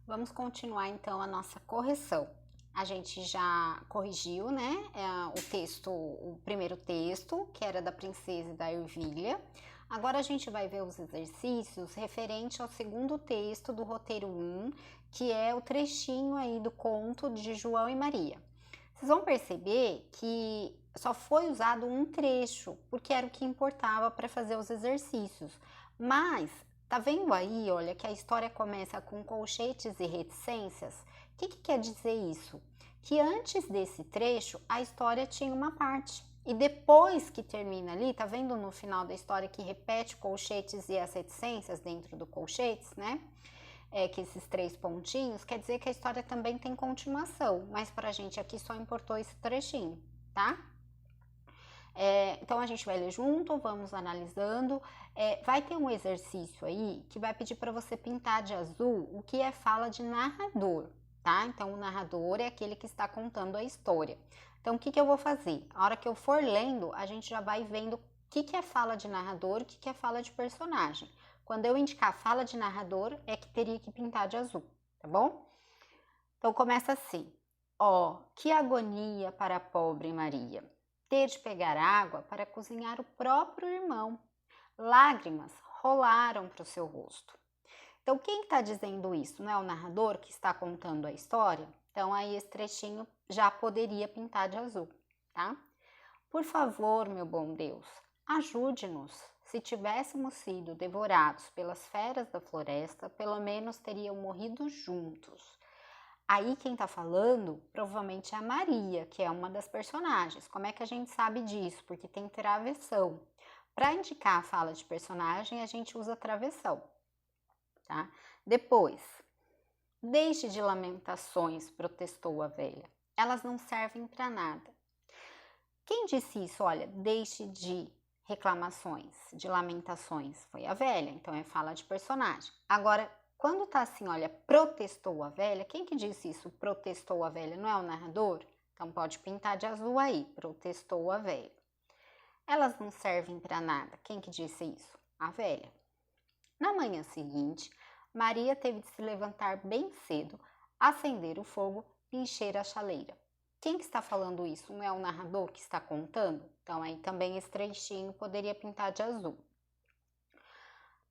Vamos continuar então a nossa correção. A gente já corrigiu, né, o primeiro texto, que era da princesa e da ervilha. Agora a gente vai ver os exercícios referente ao segundo texto do roteiro 1, que é o trechinho aí do conto de João e Maria. Vocês vão perceber que só foi usado um trecho, porque era o que importava para fazer os exercícios. Mas tá vendo aí, olha, que a história começa com colchetes e reticências? O que quer dizer isso? Que antes desse trecho, a história tinha uma parte. E depois que termina ali, tá vendo no final da história que repete colchetes e as reticências dentro do colchetes, né? Que esses 3 pontinhos, quer dizer que a história também tem continuação, mas pra gente aqui só importou esse trechinho, tá? Então a gente vai ler junto, vamos analisando. Vai ter um exercício aí que vai pedir para você pintar de azul o que é fala de narrador, tá? Então o narrador é aquele que está contando a história. Então o que eu vou fazer? A hora que eu for lendo, a gente já vai vendo o que é fala de narrador, o que é fala de personagem. Quando eu indicar fala de narrador, é que teria que pintar de azul, tá bom? Então começa assim: ó, que agonia para a pobre Maria, ter de pegar água para cozinhar o próprio irmão. Lágrimas rolaram para o seu rosto. Então quem está dizendo isso? Não é o narrador que está contando a história? Então aí esse trechinho já poderia pintar de azul, tá? Por favor, meu bom Deus, ajude-nos. Se tivéssemos sido devorados pelas feras da floresta, pelo menos teriam morrido juntos. Aí quem tá falando provavelmente é a Maria, que é uma das personagens. Como é que a gente sabe disso? Porque tem travessão. Para indicar a fala de personagem, a gente usa travessão, tá? Depois, deixe de lamentações, protestou a velha. Elas não servem para nada. Quem disse isso? Olha, deixe de reclamações, de lamentações. Foi a velha, então é fala de personagem. Agora, quando tá assim, olha, protestou a velha, quem que disse isso? Protestou a velha, não é o narrador? Então pode pintar de azul aí, protestou a velha. Elas não servem para nada. Quem que disse isso? A velha. Na manhã seguinte, Maria teve de se levantar bem cedo, acender o fogo e encher a chaleira. Quem que está falando isso? Não é o narrador que está contando? Então aí também esse trechinho poderia pintar de azul.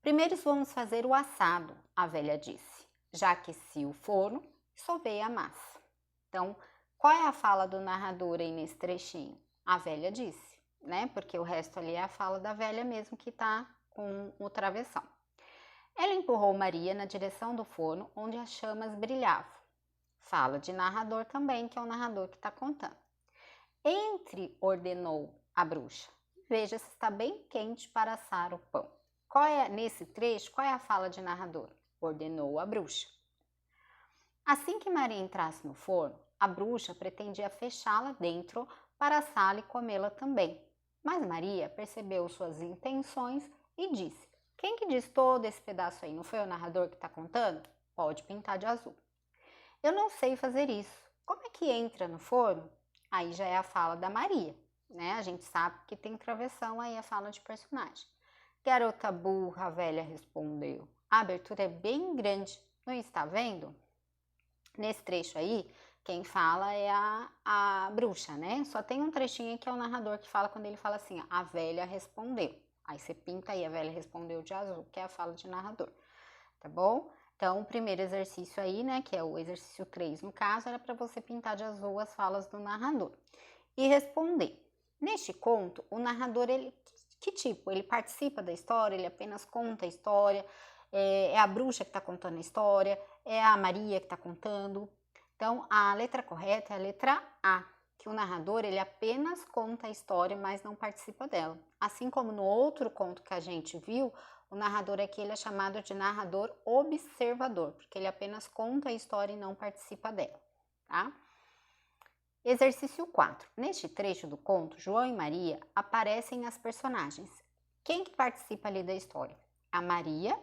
Primeiro vamos fazer o assado, a velha disse. Já aqueci o forno, sovei a massa. Então, qual é a fala do narrador aí nesse trechinho? A velha disse, né? Porque o resto ali é a fala da velha mesmo que está com o travessão. Ela empurrou Maria na direção do forno, onde as chamas brilhavam. Fala de narrador também, que é o narrador que está contando. Entre, ordenou a bruxa. Veja se está bem quente para assar o pão. Nesse trecho, qual é a fala de narrador? Ordenou a bruxa. Assim que Maria entrasse no forno, a bruxa pretendia fechá-la dentro para assá-la e comê-la também. Mas Maria percebeu suas intenções e disse: quem que diz todo esse pedaço aí? Não foi o narrador que está contando? Pode pintar de azul. Eu não sei fazer isso. Como é que entra no forno? Aí já é a fala da Maria, né? A gente sabe que tem travessão aí a fala de personagem. Garota burra, a velha respondeu. A abertura é bem grande, não está vendo? Nesse trecho aí, quem fala é a bruxa, né? Só tem um trechinho que é o narrador que fala quando ele fala assim, a velha respondeu. Aí você pinta aí, a velha respondeu de azul, que é a fala de narrador, tá bom? Então, o primeiro exercício aí, né, que é o exercício 3, no caso, era para você pintar de azul as falas do narrador e responder. Neste conto, o narrador, que tipo? Ele participa da história, ele apenas conta a história, é a bruxa que está contando a história, é a Maria que está contando. Então, a letra correta é a letra A, que o narrador, ele apenas conta a história, mas não participa dela. Assim como no outro conto que a gente viu, o narrador aqui ele é chamado de narrador observador, porque ele apenas conta a história e não participa dela, tá? Exercício 4. Neste trecho do conto, João e Maria aparecem as personagens. Quem que participa ali da história? A Maria,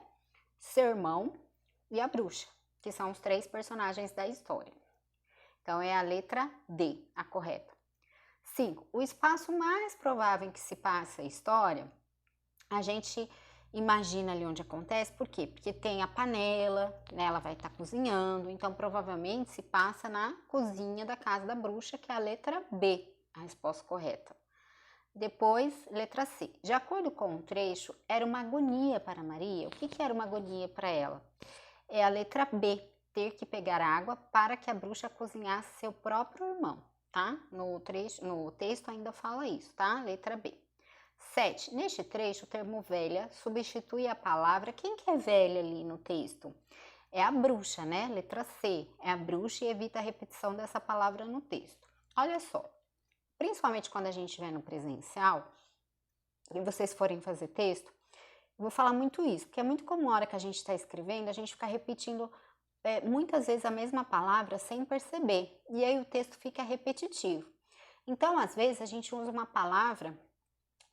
seu irmão e a bruxa, que são os 3 personagens da história. Então, é a letra D, a correta. 5. O espaço mais provável em que se passa a história, a gente imagina ali onde acontece, por quê? Porque tem a panela, né, ela vai estar cozinhando, então provavelmente se passa na cozinha da casa da bruxa, que é a letra B, a resposta correta. Depois, letra C. De acordo com o trecho, era uma agonia para Maria. O que era uma agonia para ela? É a letra B, ter que pegar água para que a bruxa cozinhasse seu próprio irmão, tá? No texto ainda fala isso, tá? Letra B. 7. Neste trecho, o termo velha substitui a palavra. Quem que é velha ali no texto? É a bruxa, né? Letra C. É a bruxa e evita a repetição dessa palavra no texto. Olha só, principalmente quando a gente estiver no presencial e vocês forem fazer texto, eu vou falar muito isso, porque é muito comum a hora que a gente está escrevendo, a gente ficar repetindo muitas vezes a mesma palavra sem perceber, e aí o texto fica repetitivo. Então, às vezes, a gente usa uma palavra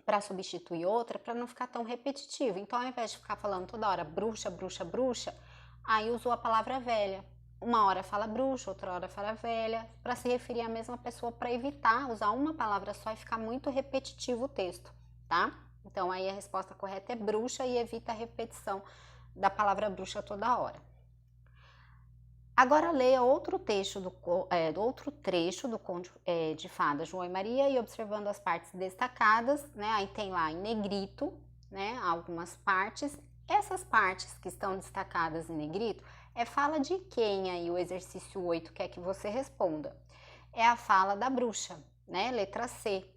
para substituir outra para não ficar tão repetitivo. Então, ao invés de ficar falando toda hora bruxa, bruxa, bruxa, aí usou a palavra velha. Uma hora fala bruxa, outra hora fala velha, para se referir à mesma pessoa, para evitar usar uma palavra só e ficar muito repetitivo o texto, tá? Então, aí a resposta correta é bruxa e evita a repetição da palavra bruxa toda hora. Agora leia outro trecho do conto de fadas João e Maria e observando as partes destacadas, né? Aí tem lá em negrito, né? Algumas partes. Essas partes que estão destacadas em negrito fala de quem aí o exercício 8 quer que você responda? É a fala da bruxa, né? Letra C.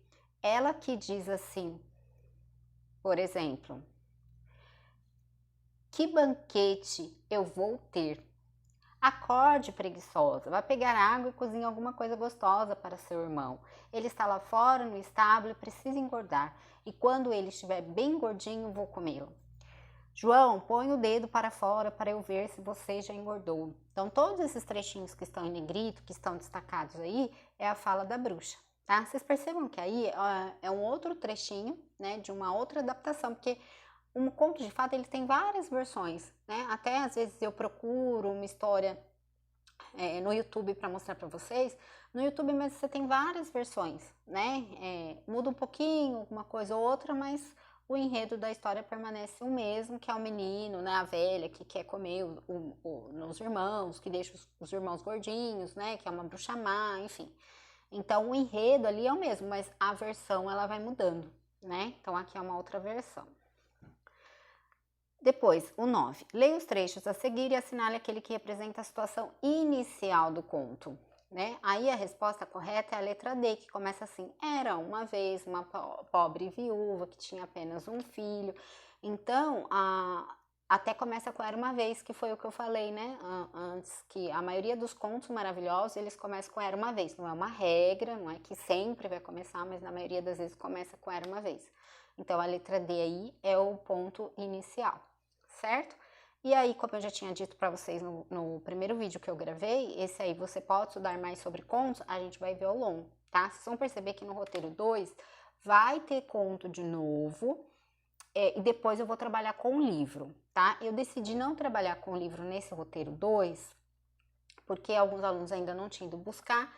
Ela que diz assim, por exemplo, que banquete eu vou ter? Acorde, preguiçosa, vai pegar água e cozinha alguma coisa gostosa para seu irmão. Ele está lá fora no estábulo e precisa engordar, e quando ele estiver bem gordinho, vou comê-lo. João, põe o dedo para fora para eu ver se você já engordou. Então, todos esses trechinhos que estão em negrito, que estão destacados aí, é a fala da bruxa, tá? Vocês percebam que aí é um outro trechinho, né, de uma outra adaptação, porque um conto de fada ele tem várias versões, né? Até às vezes eu procuro uma história no YouTube para mostrar para vocês. No YouTube mesmo você tem várias versões, né? Muda um pouquinho, uma coisa ou outra, mas o enredo da história permanece o mesmo, que é o menino, né? A velha que quer comer os irmãos, que deixa os irmãos gordinhos, né? Que é uma bruxa má, enfim. Então o enredo ali é o mesmo, mas a versão ela vai mudando, né? Então aqui é uma outra versão. Depois, o 9. Leia os trechos a seguir e assinale aquele que representa a situação inicial do conto, né? Aí a resposta correta é a letra D, que começa assim: era uma vez uma pobre viúva que tinha apenas um filho. Então, até começa com era uma vez, que foi o que eu falei, né? Antes, que a maioria dos contos maravilhosos, eles começam com era uma vez. Não é uma regra, não é que sempre vai começar, mas na maioria das vezes começa com era uma vez. Então, a letra D aí é o ponto inicial, certo? E aí, como eu já tinha dito para vocês no primeiro vídeo que eu gravei, esse aí você pode estudar mais sobre contos, a gente vai ver ao longo, tá? Vocês vão perceber que no roteiro 2 vai ter conto de novo, e depois eu vou trabalhar com o livro, tá? Eu decidi não trabalhar com o livro nesse roteiro 2, porque alguns alunos ainda não tinham ido buscar,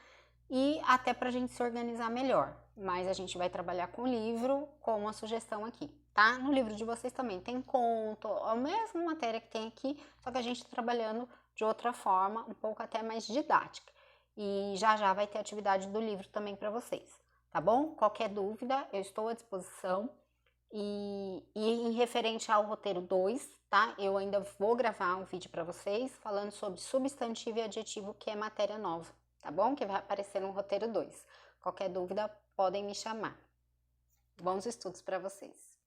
e até para a gente se organizar melhor. Mas a gente vai trabalhar com o livro, com uma sugestão aqui, tá? No livro de vocês também tem conto, a mesma matéria que tem aqui, só que a gente está trabalhando de outra forma, um pouco até mais didática. E já já vai ter atividade do livro também para vocês, tá bom? Qualquer dúvida, eu estou à disposição. E em referente ao roteiro 2, tá? Eu ainda vou gravar um vídeo para vocês falando sobre substantivo e adjetivo, que é matéria nova, tá bom? Que vai aparecer no roteiro 2. Qualquer dúvida, podem me chamar. Bons estudos para vocês!